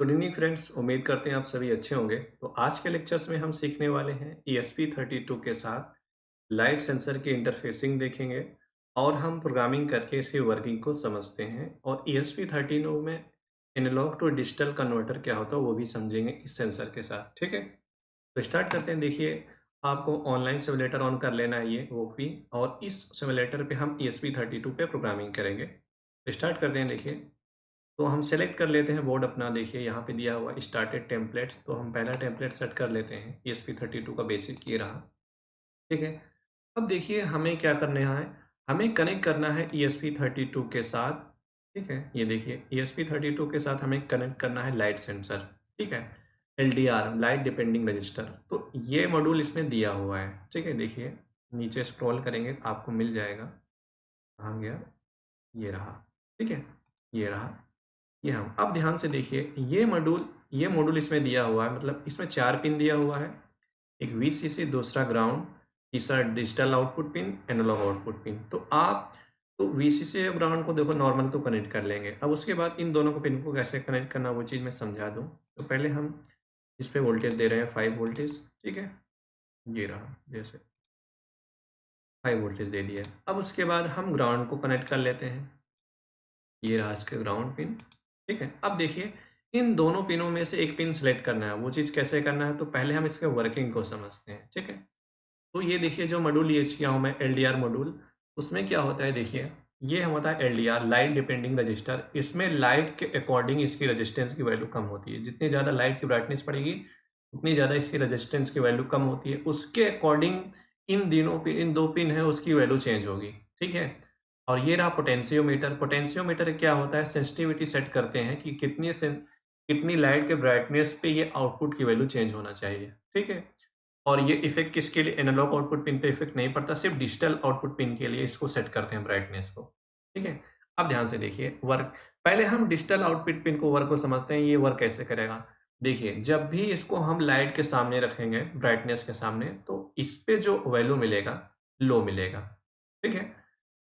Good evening friends, उम्मीद करते हैं आप सभी अच्छे होंगे। तो आज के लेक्चर्स में हम सीखने वाले हैं ESP32 के साथ लाइट सेंसर की इंटरफेसिंग देखेंगे और हम प्रोग्रामिंग करके इसकी वर्किंग को समझते हैं और ESP32 में एनालॉग टू डिजिटल कन्वर्टर क्या होता है वो भी समझेंगे इस सेंसर के साथ। ठीक है, तो स्टार्ट करते हैं। देखिए, आपको ऑनलाइन सिमुलेटर ऑन कर लेना है ये वो भी, और इस सिमुलेटर पे हम ESP32 पे प्रोग्रामिंग करेंगे। तो स्टार्ट करते हैं। देखिए, तो हम सेलेक्ट कर लेते हैं बोर्ड अपना। देखिए यहाँ पे दिया हुआ स्टार्टेड टेम्पलेट, तो हम पहला टेम्पलेट सेट कर लेते हैं। ESP32 का बेसिक ये रहा। ठीक है, अब देखिए हमें क्या करना है, हमें कनेक्ट करना है ESP32 के साथ। ठीक है, ये देखिए ESP32 के साथ हमें कनेक्ट करना है लाइट सेंसर। ठीक है, LDR लाइट डिपेंडिंग रजिस्टर, तो ये मॉड्यूल इसमें दिया हुआ है। ठीक है, देखिए नीचे स्क्रॉल करेंगे आपको मिल जाएगा। कहाँ गया, ये रहा। ठीक है, ये रहा, ये हम अब ध्यान से देखिए, ये मॉड्यूल इसमें दिया हुआ है। मतलब इसमें 4 पिन दिया हुआ है, एक VCC, दूसरा ग्राउंड, तीसरा digital output pin, analogue output pin. तो आप तो VCC और ग्राउंड को देखो नॉर्मल तो कनेक्ट कर लेंगे। अब उसके बाद इन दोनों को पिन को कैसे कनेक्ट करना वो चीज़ मैं समझा दूँ। तो पहले हम इस पे वोल्टेज दे रहे हैं 5 वोल्टेज। ठीक है, ये रहा, जैसे 5 वोल्टेज दे दिया। अब उसके बाद हम ग्राउंड को कनेक्ट कर लेते हैं। ये रहा इसका ग्राउंड पिन। ठीक है, अब देखिए इन दोनों पिनों में से एक पिन सेलेक्ट करना है। वो चीज़ कैसे करना है, तो पहले हम इसके वर्किंग को समझते हैं। ठीक है, तो ये देखिए जो मॉड्यूल यूज़ किया हूँ मैं, LDR मॉड्यूल, उसमें क्या होता है देखिए, ये हम होता है LDR लाइट डिपेंडिंग रजिस्टर। इसमें लाइट के अकॉर्डिंग इसकी रेजिस्टेंस की वैल्यू कम होती है। जितनी ज़्यादा लाइट की ब्राइटनेस पड़ेगी उतनी ज़्यादा इसकी रेजिस्टेंस की वैल्यू कम होती है। उसके अकॉर्डिंग इन 2 पिन है उसकी वैल्यू चेंज होगी। ठीक है, और ये रहा पोटेंशियोमीटर। पोटेंशियोमीटर क्या होता है, सेंसिटिविटी सेट करते हैं कि कितनी लाइट के ब्राइटनेस पे ये आउटपुट की वैल्यू चेंज होना चाहिए। ठीक है, और ये इफ़ेक्ट किसके लिए, एनालॉग आउटपुट पिन पे इफ़ेक्ट नहीं पड़ता, सिर्फ़ डिजिटल आउटपुट पिन के लिए इसको सेट करते हैं ब्राइटनेस को। ठीक है, अब ध्यान से देखिए वर्क। पहले हम डिजिटल आउटपुट पिन को वर्क को समझते हैं, ये वर्क कैसे करेगा। देखिए, जब भी इसको हम लाइट के सामने रखेंगे, ब्राइटनेस के सामने, तो इस पे जो वैल्यू मिलेगा, लो मिलेगा। ठीक है,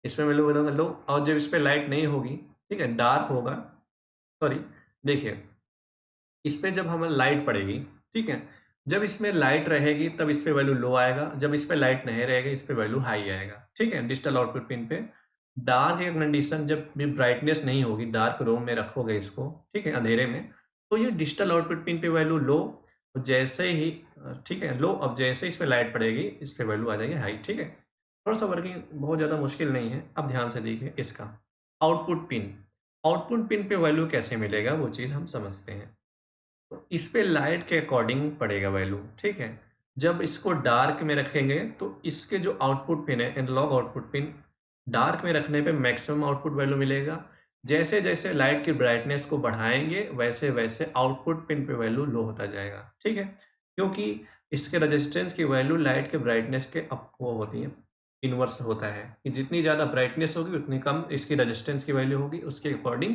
इसमें वैल्यू मिलेगा लो, और जब इस पे लाइट नहीं होगी, ठीक है, डार्क होगा, सॉरी, देखिए इस पे जब हमें लाइट पड़ेगी, ठीक है? जब इसमें लाइट रहेगी तब इस पे वैल्यू लो आएगा, जब इस पे लाइट नहीं रहेगी इस पे वैल्यू हाई आएगा, ठीक है? डिजिटल आउटपुट पिन पे डार्क एक कंडीशन, जब भी ब्राइटनेस नहीं होगी, डार्क रूम में रखोगे इसको, ठीक है? अंधेरे में, तो ये डिजिटल आउटपुट पिन पे वैल्यू लो, जैसे ही ठीक है, लो, अब जैसे इस पे लाइट पड़ेगी, इस पे वैल्यू आ जाएगी हाई, ठीक है? थोड़ा-सा वर्किंग बहुत ज़्यादा मुश्किल नहीं है। अब ध्यान से देखिए इसका आउटपुट पिन। आउटपुट पिन पे वैल्यू कैसे मिलेगा वो चीज़ हम समझते हैं। तो इस पे लाइट के अकॉर्डिंग पड़ेगा वैल्यू, ठीक है? जब इसको डार्क में रखेंगे तो इसके जो आउटपुट पिन है, एनालॉग आउटपुट पिन, डार्क में रखने पे मैक्सिमम आउटपुट वैल्यू मिलेगा। जैसे-जैसे लाइट की ब्राइटनेस को बढ़ाएँगे, वैसे-वैसे आउटपुट पिन पे वैल्यू लो होता जाएगा, ठीक है? क्योंकि इसके रेजिस्टेंस की वैल्यू लाइट के ब्राइटनेस के वो होती है, इनवर्स होता है कि जितनी ज़्यादा ब्राइटनेस होगी उतनी कम इसकी रेजिस्टेंस की वैल्यू होगी, उसके अकॉर्डिंग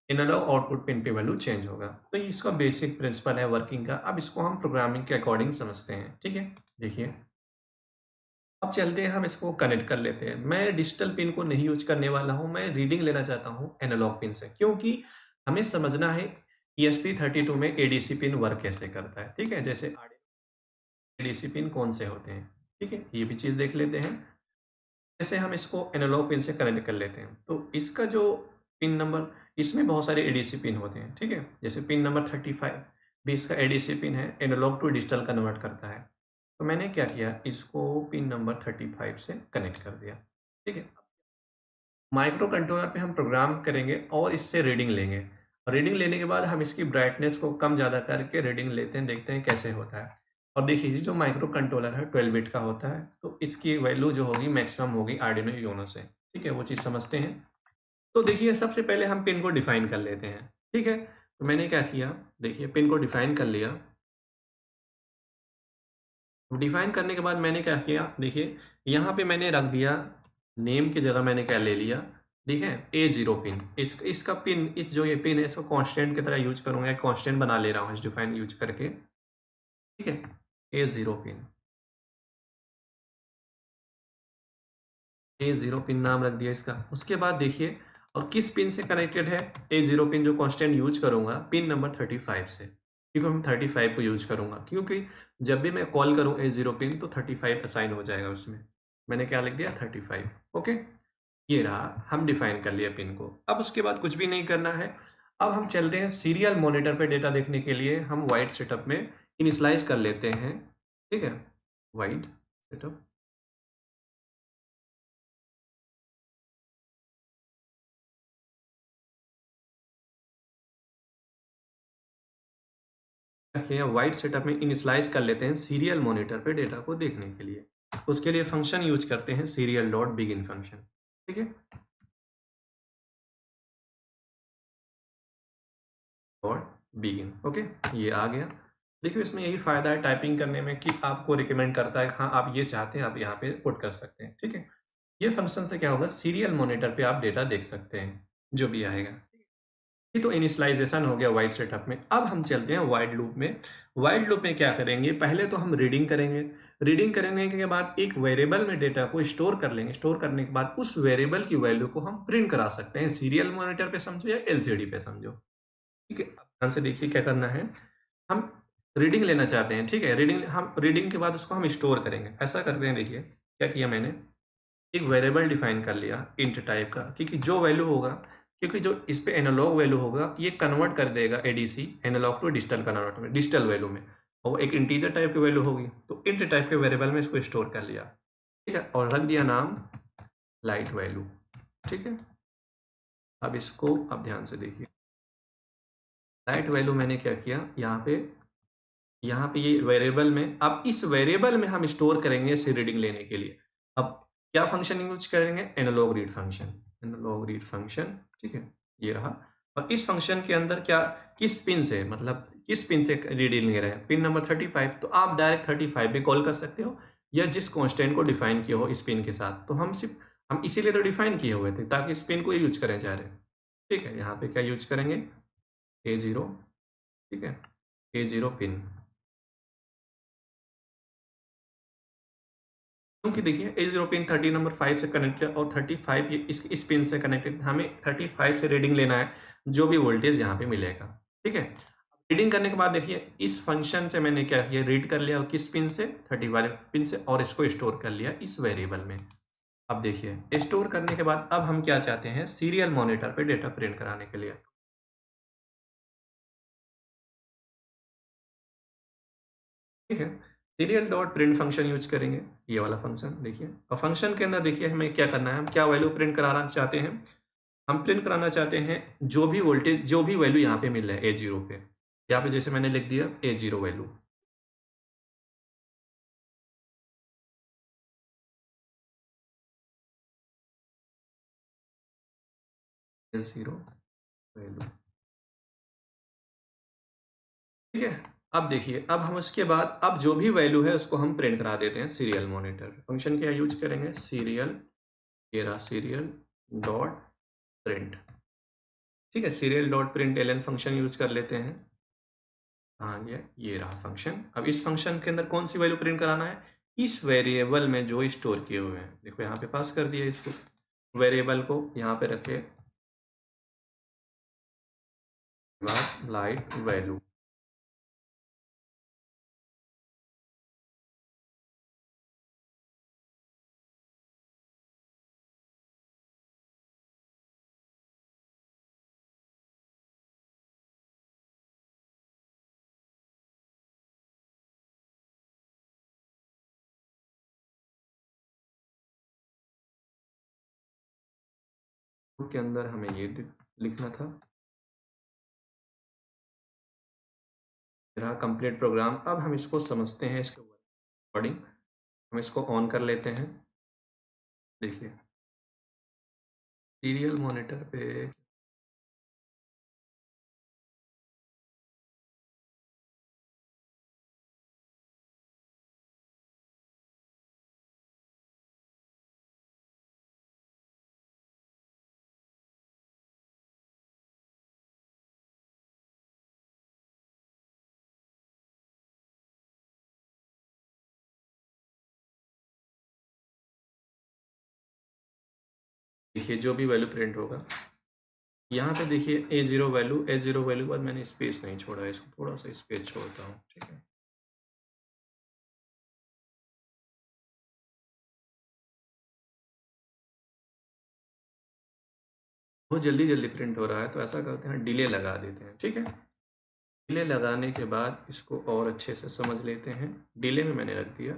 एनालॉग आउटपुट पिन पे वैल्यू चेंज होगा। तो ये इसका बेसिक प्रिंसिपल है वर्किंग का। अब इसको हम प्रोग्रामिंग के अकॉर्डिंग समझते हैं, ठीक है? देखिए, अब चलते हैं हम इसको कनेक्ट कर लेते हैं। मैं डिजिटल पिन को नहीं यूज़ करने वाला हूँ, मैं रीडिंग लेना चाहता हूँ एनालॉग पिन से, क्योंकि हमें समझना है ESP32 में ADC पिन वर्क कैसे करता है, ठीक है? जैसे ADC पिन कौन से होते हैं, ठीक है? ये भी चीज़ देख लेते हैं। जैसे हम इसको एनालॉग पिन से कनेक्ट कर लेते हैं, तो इसका जो पिन नंबर, इसमें बहुत सारे एडीसी पिन होते हैं, ठीक है? जैसे पिन नंबर 35 भी इसका एडीसी पिन है, एनालॉग टू डिजिटल कन्वर्ट करता है। तो मैंने क्या किया, इसको पिन नंबर 35 से कनेक्ट कर दिया, ठीक है? माइक्रो कंट्रोलर पे हम प्रोग्राम करेंगे और इससे रीडिंग लेंगे। रीडिंग लेने के बाद हम इसकी ब्राइटनेस को कम-ज़्यादा करके रीडिंग लेते हैं, देखते हैं कैसे होता है। और देखिए ये जो माइक्रो कंट्रोलर है 12 बिट का होता है, तो इसकी वैल्यू जो होगी मैक्सिमम होगी आर्डिनो यूनो से, ठीक है? वो चीज़ समझते हैं। तो देखिए सबसे पहले हम पिन को डिफाइन कर लेते हैं, ठीक है? तो मैंने क्या किया, देखिए पिन को डिफाइन कर लिया। डिफाइन करने के बाद मैंने क्या किया, देखिए यहाँ पे मैंने रख दिया, नेम की जगह मैंने क्या ले लिया, ठीक है, A0 पिन। इसका पिन, इस जो ये पिन है इसको कांस्टेंट की तरह यूज़ करूँगा, एक कांस्टेंट बना ले रहा हूँ इस डिफाइन यूज़ करके, ठीक है? A0 पिन, A0 पिन नाम रख दिया इसका। उसके बाद देखिए, और किस पिन से कनेक्टेड है? A0 पिन जो कांस्टेंट यूज करूंगा पिन नंबर 35 से, क्योंकि मैं 35 को यूज करूंगा, क्योंकि जब भी मैं कॉल करूं A0 पिन तो 35 असाइन हो जाएगा उसमें। मैंने क्या लिख दिया? 35। ओके, ये रहा, हम डिफाइन कर लिया पिन को। अब उसके बाद कुछ भी नहीं करना है। अब हम चलते हैं सीरियल मॉनिटर पे डेटा देखने के लिए। हम वाइड सेटअप में इनिशियलाइज कर लेते हैं। ठीक है, वाइड सेटअप रखिए, वाइड सेटअप में इनिशियलाइज कर लेते हैं सीरियल मॉनिटर पे डेटा को देखने के लिए। उसके लिए फंक्शन यूज करते हैं सीरियल डॉट बिगिन फंक्शन। ठीक है, डॉट बिगिन। ओके, ये आ गया। देखिए इसमें यही फायदा है टाइपिंग करने में कि आपको रिकमेंड करता है, हाँ आप ये चाहते हैं आप यहाँ पे पुट कर सकते हैं। ठीक है, ये फंक्शन से क्या होगा, सीरियल मॉनिटर पे आप डेटा देख सकते हैं जो भी आएगा। ये तो इनिशियलाइजेशन हो गया वाइड सेटअप में। अब हम चलते हैं वाइड लूप में। वाइड लूप में क्या करेंगे, पहले तो हम रीडिंग करेंगे। रीडिंग करने के बाद एक वेरिएबल में डेटा को स्टोर कर लेंगे। स्टोर करने के बाद उस वेरिएबल की वैल्यू को हम प्रिंट करा सकते हैं, सीरियल मॉनिटर पे समझो या एलसीडी पे समझो। ठीक है, अब ध्यान से देखिए क्या करना है। हम रीडिंग लेना चाहते हैं। ठीक है, रीडिंग के बाद उसको हम स्टोर करेंगे। ऐसा करते हैं, देखिए क्या किया मैंने, एक वेरिएबल डिफाइन कर लिया इंट टाइप का, क्योंकि जो वैल्यू होगा, क्योंकि जो इस पे एनालॉग वैल्यू होगा ये कन्वर्ट कर देगा ADC, analog to digital convert में, डिजिटल वैल्यू में, और वो एक इंटीजर टाइप की वैल्यू होगी। तो इंट टाइप के वेरिएबल में इसको स्टोर कर लिया। ठीक है, और रख दिया नाम लाइट वैल्यू। ठीक है, अब इसको अब ध्यान से देखिए, लाइट वैल्यू मैंने क्या किया यहाँ पे ये वेरिएबल में, अब इस वेरिएबल में हम स्टोर करेंगे इसे रीडिंग लेने के लिए। अब क्या फंक्शन यूज करेंगे, analog read function. Analog read function, ठीक है, ये रहा। और इस फंक्शन के अंदर क्या, किस पिन से, मतलब किस पिन से रीडिंग ले रहे हैं, पिन नंबर 35। तो आप डायरेक्ट 35 पे कॉल कर सकते हो, या जिस कांस्टेंट को डिफाइन किया हो इस पिन के साथ। तो हम इसीलिए तो डिफाइन किए हुए थे ताकि इस पिन को यूज करें चाह रहे। ठीक है, यहाँ पे क्या यूज करेंगे, A0। ठीक है, A0 पिन, क्योंकि देखिए A0 पिन 30 नंबर 5 से कनेक्टेड, और 35 ये इस पिन से कनेक्टेड। हमें 35 से रीडिंग लेना है, जो भी वोल्टेज यहाँ पे मिलेगा। ठीक है, रीडिंग करने के बाद देखिए इस फंक्शन से मैंने क्या किया, रीड कर लिया किस पिन से, 30 वाले पिन से, और इसको स्टोर कर लिया इस वेरिएबल में। अब देखिए स्टोर करने के बाद अब हम क्या चाहते हैं, सीरियल मॉनिटर पे डेटा प्रिंट कराने के लिए। ठीक है, serial dot print function use करेंगे, ये वाला फंक्शन देखिए। और फंक्शन के अंदर देखिए हमें क्या करना है, हम क्या वैल्यू प्रिंट कराना चाहते हैं। हम प्रिंट कराना चाहते हैं जो भी वोल्टेज, जो भी वैल्यू यहाँ पे मिल रहा है A0 पे। यहाँ पे जैसे मैंने लिख दिया A0 वैल्यू, A0 वैल्यू। ठीक है, अब देखिए, अब हम उसके बाद अब जो भी वैल्यू है उसको हम प्रिंट करा देते हैं सीरियल मॉनिटर। फंक्शन क्या यूज करेंगे, सीरियल, ये रहा सीरियल डॉट प्रिंट। ठीक है, serial dot println function use कर लेते हैं। हाँ, ये रहा फंक्शन। अब इस फंक्शन के अंदर कौन सी वैल्यू प्रिंट कराना है, इस वेरिएबल में जो स्टोर किए हुए हैं। देखो यहाँ पे पास कर दिया इसको, वेरिएबल को यहाँ पे रखे लाइट वैल्यू। के अंदर हमें ये लिखना था। रहा कंप्लीट प्रोग्राम। अब हम इसको समझते हैं, इसके अकॉर्डिंग हम इसको ऑन कर लेते हैं। देखिए सीरियल मॉनिटर पे देखिए जो भी वैल्यू प्रिंट होगा यहाँ पे देखिए ए0 वैल्यू के बाद मैंने स्पेस नहीं छोड़ा है, इसको थोड़ा सा स्पेस छोड़ता हूँ, ठीक है। बहुत जल्दी जल्दी प्रिंट हो रहा है, तो ऐसा करते हैं डिले लगा देते हैं, ठीक है। डिले लगाने के बाद इसको और अच्छे से समझ लेते हैं। डिले में मैंने रख दिया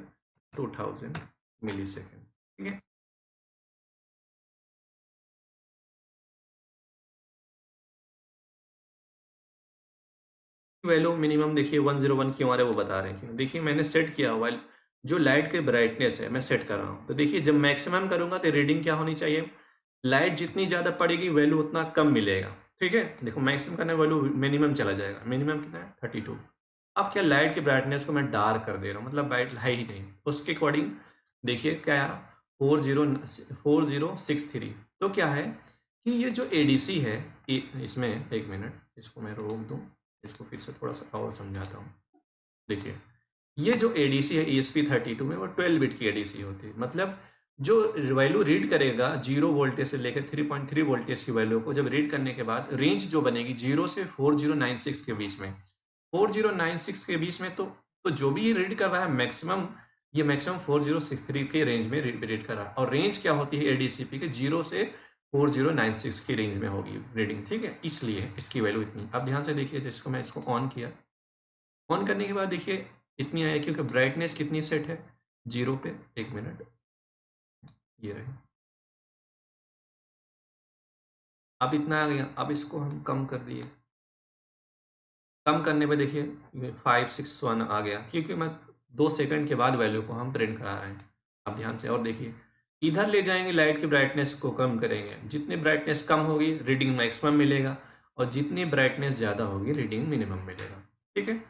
2000 मिली सेकेंड, ठीक है। वैल्यू मिनिमम देखिए 101 क्यों आ रहा है वो बता रहे हैं क्यों। देखिए मैंने सेट किया हुआ है, जो लाइट की ब्राइटनेस है मैं सेट कर रहा हूँ। तो देखिए जब मैक्सिमम करूँगा तो रीडिंग क्या होनी चाहिए, लाइट जितनी ज़्यादा पड़ेगी वैल्यू उतना कम मिलेगा, ठीक है। देखो मैक्सिमम करने वैल्यू मिनिमम चला जाएगा, मिनिमम कितना है 32। अब क्या लाइट की ब्राइटनेस को मैं डार्क कर दे रहा हूँ, मतलब ब्राइट है ही नहीं, उसके अकॉर्डिंग देखिए क्या 4063। तो क्या है कि ये जो एडीसी है, इसमें एक मिनट इसको मैं रोक दूँ, इसको फिर से थोड़ा सा और समझाता हूँ। देखिए ये जो एडीसी है ESP32 में वो 12 बिट की एडीसी होती है, मतलब जो वैल्यू रीड करेगा 0 वोल्टेज से लेकर 3.3 वोल्टेज की वैल्यू को जब रीड करने के बाद रेंज जो बनेगी 0 से 4096 के बीच में, 4096 के बीच में, तो जो भी ये रीड कर रहा है मैक्सिमम, ये मैक्सिमम 4063 के रेंज में रीड कर रहा है। और रेंज क्या होती है एडीसीपी के 0 से 4096 की रेंज में होगी रीडिंग, ठीक है। इसलिए इसकी वैल्यू इतनी। अब ध्यान से देखिए, जिसको मैं इसको ऑन किया, ऑन करने के बाद देखिए इतनी आई, क्योंकि ब्राइटनेस कितनी सेट है 0 पे। एक मिनट, ये रहे। अब इतना आ गया, अब इसको हम कम कर दिए। कम करने पे देखिए 561 आ गया, क्योंकि मैं 2 सेकंड के बाद वैल्यू को हम प्रिंट करा रहे हैं। अब ध्यान से और देखिए, इधर ले जाएंगे लाइट की ब्राइटनेस को कम करेंगे, जितनी ब्राइटनेस कम होगी रीडिंग मैक्सिमम मिलेगा, और जितनी ब्राइटनेस ज़्यादा होगी रीडिंग मिनिमम मिलेगा, ठीक है।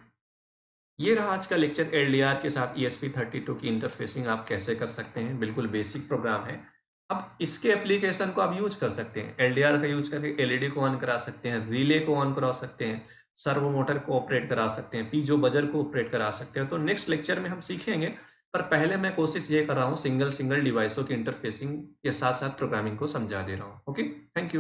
ये रहा आज का लेक्चर। एलडीआर के साथ ESP32 की इंटरफेसिंग आप कैसे कर सकते हैं, बिल्कुल बेसिक प्रोग्राम है। अब इसके एप्लीकेशन को आप यूज कर सकते हैं, एलडीआर का यूज करके एलईडी को ऑन करा सकते हैं, रिले को ऑन करा सकते हैं, सर्वो मोटर को ऑपरेट करा सकते हैं, पीजो बजर को ऑपरेट करा सकते हैं। तो नेक्स्ट लेक्चर में हम सीखेंगे, पर पहले मैं कोशिश ये कर रहा हूँ सिंगल सिंगल डिवाइसों की इंटरफेसिंग के साथ साथ प्रोग्रामिंग को समझा दे रहा हूँ। Okay, thank you.